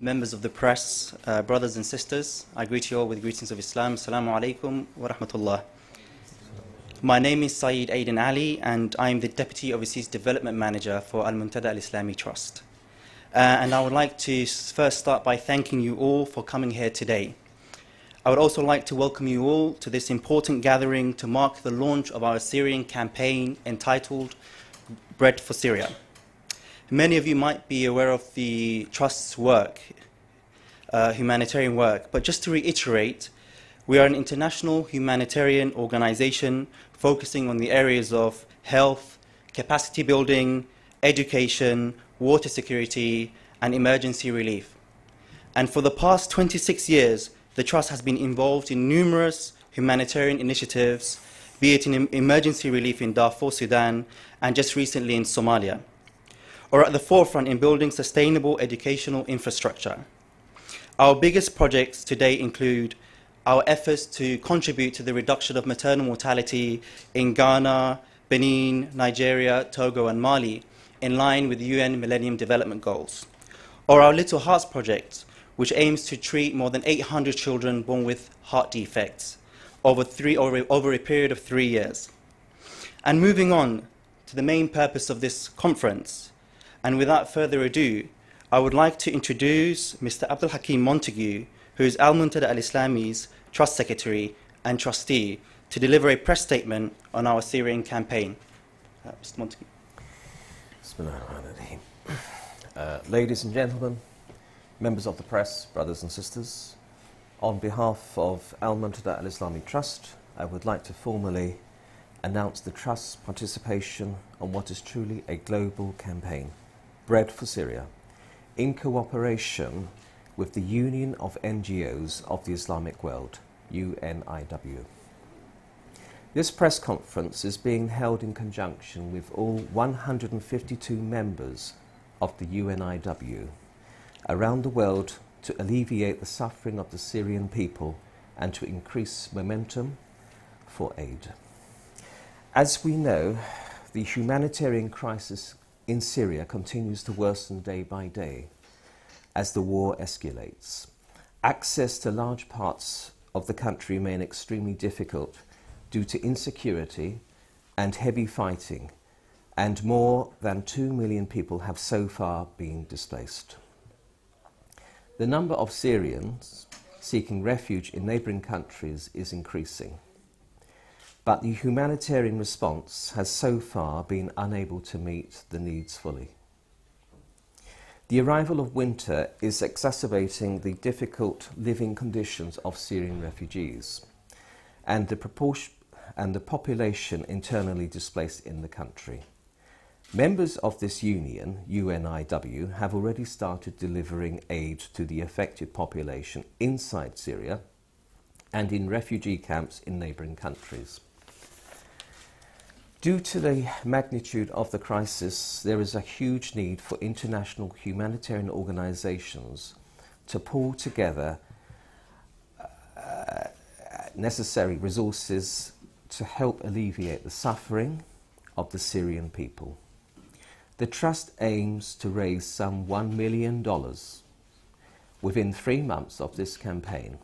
members of the press, brothers and sisters, I greet you all with greetings of Islam. Assalamu alaikum wa rahmatullah. My name is Saeed Aidan Ali and I am the Deputy Overseas Development Manager for Muntada Al-Islami Trust. And I would like to first start by thanking you all for coming here today. I would also like to welcome you all to this important gathering to mark the launch of our Syrian campaign entitled Bread for Syria. Many of you might be aware of the Trust's work, humanitarian work, but just to reiterate, we are an international humanitarian organization focusing on the areas of health, capacity building, education, water security, and emergency relief. And for the past 26 years, the Trust has been involved in numerous humanitarian initiatives, be it in emergency relief in Darfur, Sudan, and just recently in Somalia, or at the forefront in building sustainable educational infrastructure. Our biggest projects today include our efforts to contribute to the reduction of maternal mortality in Ghana, Benin, Nigeria, Togo, and Mali, in line with UN Millennium Development Goals, or our Little Hearts project, which aims to treat more than 800 children born with heart defects over a period of 3 years. And moving on to the main purpose of this conference, and without further ado, I would like to introduce Mr. Abdul Hakim Montague, who is Al-Muntada Al-Islami's Trust Secretary and Trustee, to deliver a press statement on our Syrian campaign. Mr. Montague. Ladies and gentlemen, members of the press, brothers and sisters, on behalf of Al-Muntada Al-Islami Trust, I would like to formally announce the Trust's participation on what is truly a global campaign, Bread for Syria, in cooperation with the Union of NGOs of the Islamic World, UNIW. This press conference is being held in conjunction with all 152 members of the UNIW around the world to alleviate the suffering of the Syrian people and to increase momentum for aid. As we know, the humanitarian crisis in Syria continues to worsen day by day as the war escalates. Access to large parts of the country remain extremely difficult due to insecurity and heavy fighting, and more than 2 million people have so far been displaced. The number of Syrians seeking refuge in neighbouring countries is increasing, but the humanitarian response has so far been unable to meet the needs fully. The arrival of winter is exacerbating the difficult living conditions of Syrian refugees and the population internally displaced in the country. Members of this union, UNIW, have already started delivering aid to the affected population inside Syria and in refugee camps in neighbouring countries. Due to the magnitude of the crisis, there is a huge need for international humanitarian organisations to pull together necessary resources to help alleviate the suffering of the Syrian people. The Trust aims to raise some $1 million within 3 months of this campaign.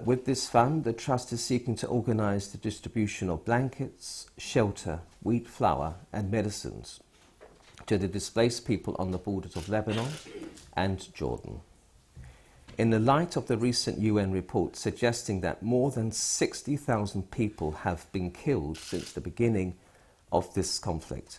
With this fund, the Trust is seeking to organise the distribution of blankets, shelter, wheat flour and medicines to the displaced people on the borders of Lebanon and Jordan. In the light of the recent UN report suggesting that more than 60,000 people have been killed since the beginning of this conflict,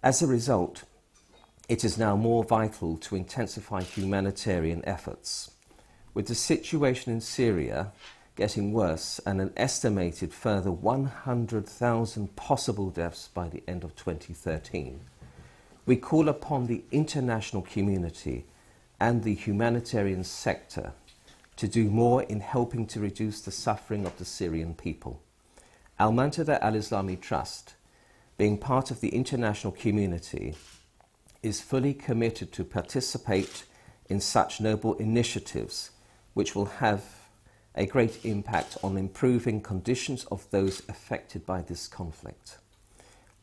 as a result, it is now more vital to intensify humanitarian efforts. With the situation in Syria getting worse and an estimated further 100,000 possible deaths by the end of 2013, we call upon the international community and the humanitarian sector to do more in helping to reduce the suffering of the Syrian people. Al-Muntada Al-Islami Trust, being part of the international community, is fully committed to participate in such noble initiatives which will have a great impact on improving conditions of those affected by this conflict.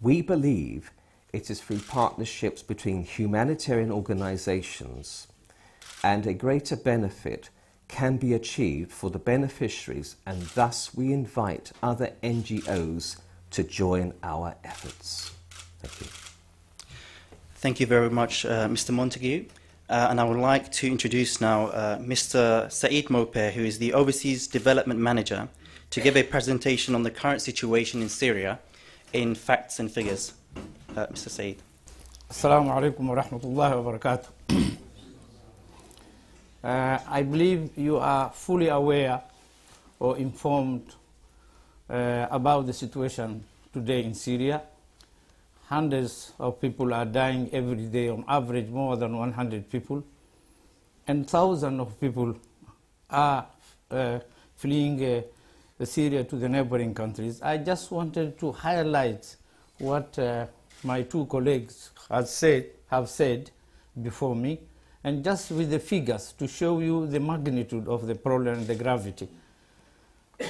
We believe it is through partnerships between humanitarian organisations and a greater benefit can be achieved for the beneficiaries, and thus we invite other NGOs to join our efforts. Thank you. Thank you very much, Mr. Montague. And I would like to introduce now Mr. Saeed Moper, who is the Overseas Development Manager, to give a presentation on the current situation in Syria in facts and figures. Mr. Saeed. Assalamu alaikum wa rahmatullahi wa barakatuh. I believe you are fully aware or informed about the situation today in Syria. Hundreds of people are dying every day, on average more than 100 people, and thousands of people are fleeing Syria to the neighboring countries. I just wanted to highlight what my two colleagues have said before me, and just with the figures to show you the magnitude of the problem and the gravity.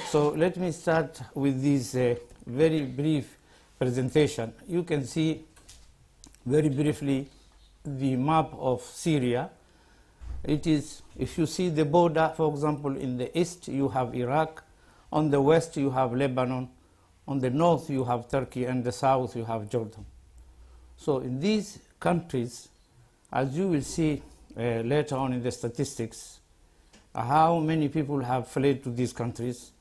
So let me start with this very brief presentation. You can see very briefly the map of Syria. It is, if you see the border, for example, in the east you have Iraq, on the west you have Lebanon, on the north you have Turkey, and the south you have Jordan. So in these countries, as you will see later on in the statistics, how many people have fled to these countries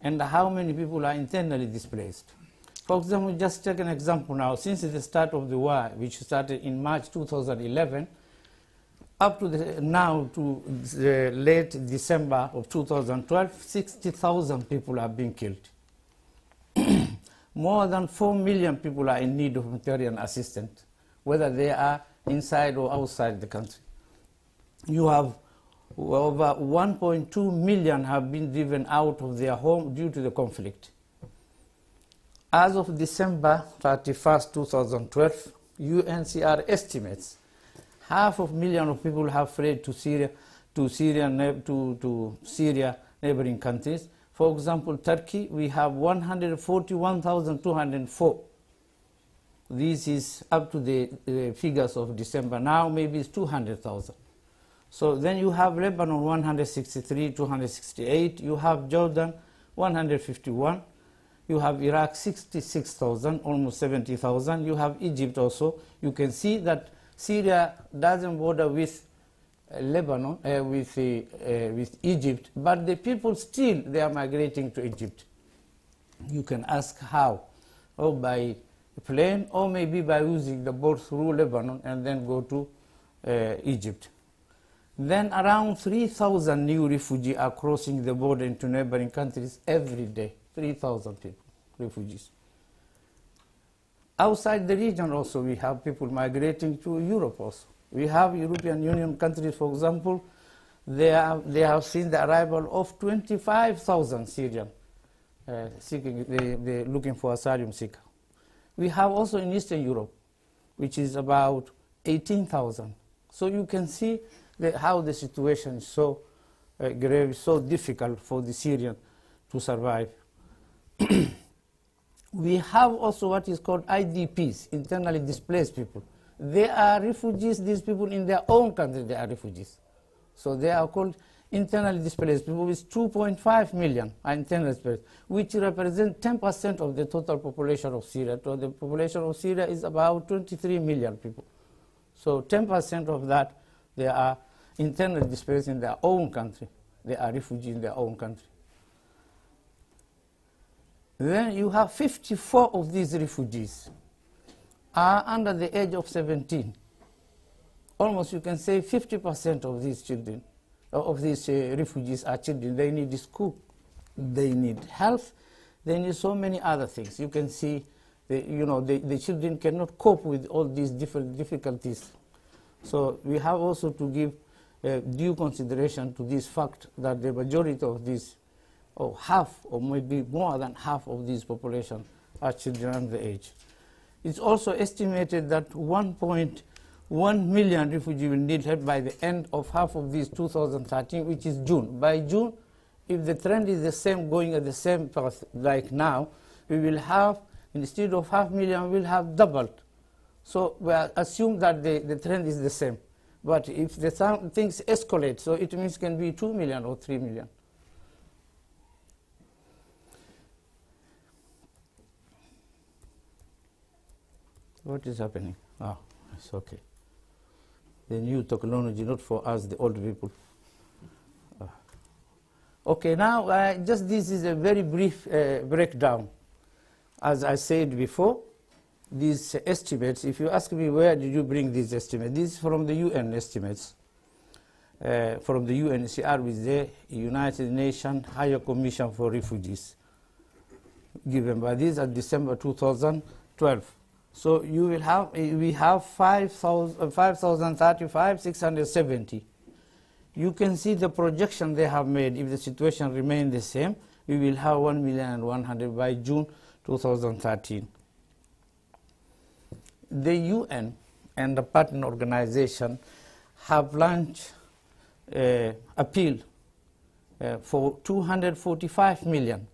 and how many people are internally displaced. For example, just take an example now. Since the start of the war, which started in March 2011, up to now to the late December of 2012, 60,000 people are being killed. More than 4 million people are in need of humanitarian assistance, whether they are inside or outside the country. You have over 1.2 million have been driven out of their home due to the conflict. As of December 31st, 2012, UNHCR estimates 500,000 of people have fled to Syria, to Syria neighboring countries. For example, Turkey, we have 141,204. This is up to the figures of December. Now maybe it's 200,000. So then you have Lebanon 163, 268. You have Jordan 151. You have Iraq 66,000, almost 70,000. You have Egypt also. You can see that Syria doesn't border with Lebanon, with Egypt, but the people still, they are migrating to Egypt. You can ask how, or by plane, or maybe by using the boat through Lebanon and then go to Egypt. Then around 3,000 new refugees are crossing the border into neighboring countries every day. 3,000 people, refugees. Outside the region also, we have people migrating to Europe also. We have European Union countries, for example, they have seen the arrival of 25,000 Syrians they're looking for asylum seeker. We have also in Eastern Europe, which is about 18,000. So you can see how the situation is so grave, so difficult for the Syrians to survive. We have also what is called IDPs, internally displaced people. They are refugees, these people in their own country, they are refugees. So they are called internally displaced people, with 2.5 million are internally displaced, which represent 10% of the total population of Syria. So the population of Syria is about 23 million people. So 10% of that, they are internally displaced in their own country. They are refugees in their own country. Then you have 54 of these refugees are under the age of 17. Almost you can say 50% of these children, of these refugees are children. They need school, they need health, they need so many other things. You can see, the children cannot cope with all these different difficulties. So we have also to give due consideration to this fact that the majority of these, or half, or maybe more than half of these population are children under the age. It's also estimated that 1.1 million refugees will need help by the end of half of this 2013, which is June. By June, if the trend is the same, going at the same path like now, we will have, instead of 500,000, we will have doubled. So we assume that the trend is the same. But if the things escalate, so it means can be 2 million or 3 million. What is happening? Ah, it's okay. The new technology, not for us, the old people. Okay, now just this is a very brief breakdown. As I said before, these estimates, if you ask me where did you bring these estimates, this is from the UN estimates, from the UNHCR with the United Nations Higher Commission for Refugees, given by this at December 2012. So you will have, we have 5,035, 670. You can see the projection they have made. If the situation remains the same, we will have 1,100,000 by June 2013. The UN and the partner organization have launched appeal for 245 million,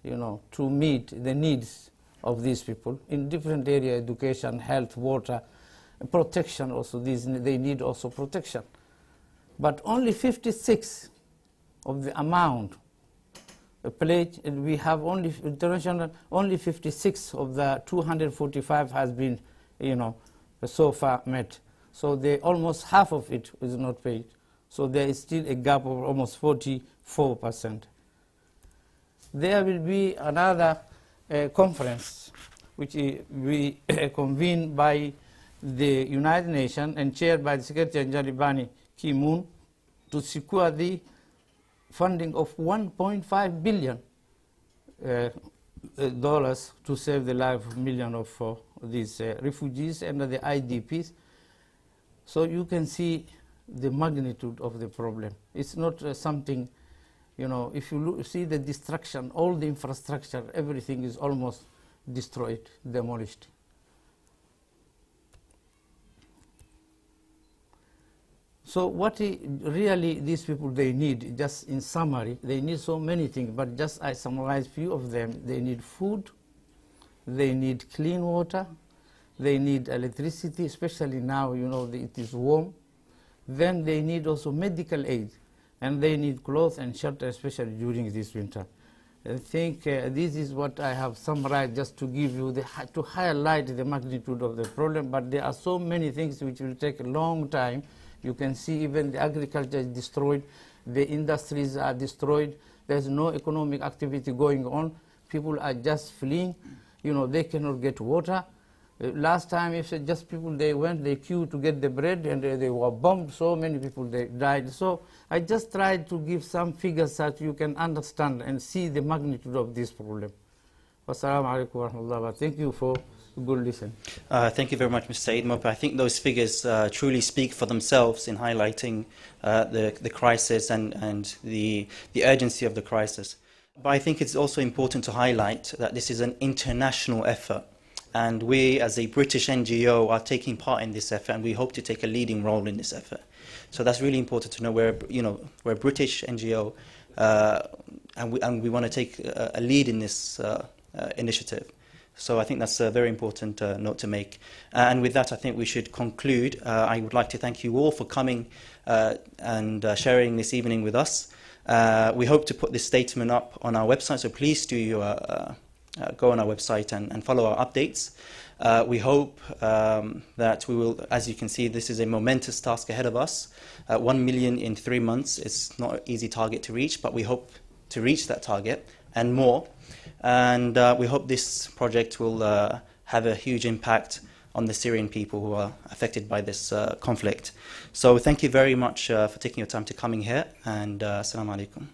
to meet the needs of these people in different areas: education, health, water, protection. Also, they need also protection. But only 56 of the amount pledged, and we have only international, only 56 of the 245 has been, so far met. So almost half of it is not paid. So there is still a gap of almost 44%. There will be another conference which we convened by the United Nations and chaired by the Secretary General Ban Ki-moon to secure the funding of $1.5 billion to save the life of millions of these refugees and the IDPs. So you can see the magnitude of the problem. It's not something, if you see the destruction, all the infrastructure, everything is almost destroyed, demolished. So what really these people, they need, just in summary, they need so many things, but just I summarize few of them. They need food, they need clean water, they need electricity, especially now, it is warm. Then they need also medical aid, and they need clothes and shelter, especially during this winter. I think this is what I have summarized just to give you, to highlight the magnitude of the problem, but there are so many things which will take a long time. You can see even the agriculture is destroyed, the industries are destroyed, there's no economic activity going on, people are just fleeing, they cannot get water. Last time, if just people, they queued to get the bread and they were bombed, so many people, they died. So I just tried to give some figures that you can understand and see the magnitude of this problem. Wassalamu alaikum wa rahmatullah. Thank you for good listen. Thank you very much, Mr. Said Mopa. I think those figures truly speak for themselves in highlighting the crisis and the urgency of the crisis. But I think it's also important to highlight that this is an international effort. And we, as a British NGO, are taking part in this effort, and we hope to take a leading role in this effort. So that's really important to know. We're a British NGO, and we want to take a lead in this initiative. So I think that's a very important note to make. And with that, I think we should conclude. I would like to thank you all for coming and sharing this evening with us. We hope to put this statement up on our website, so please do go on our website and follow our updates. We hope that we will, as you can see, this is a momentous task ahead of us. 1 million in 3 months is not an easy target to reach, but we hope to reach that target and more. And we hope this project will have a huge impact on the Syrian people who are affected by this conflict. So thank you very much for taking your time to coming here, and assalamu alaikum.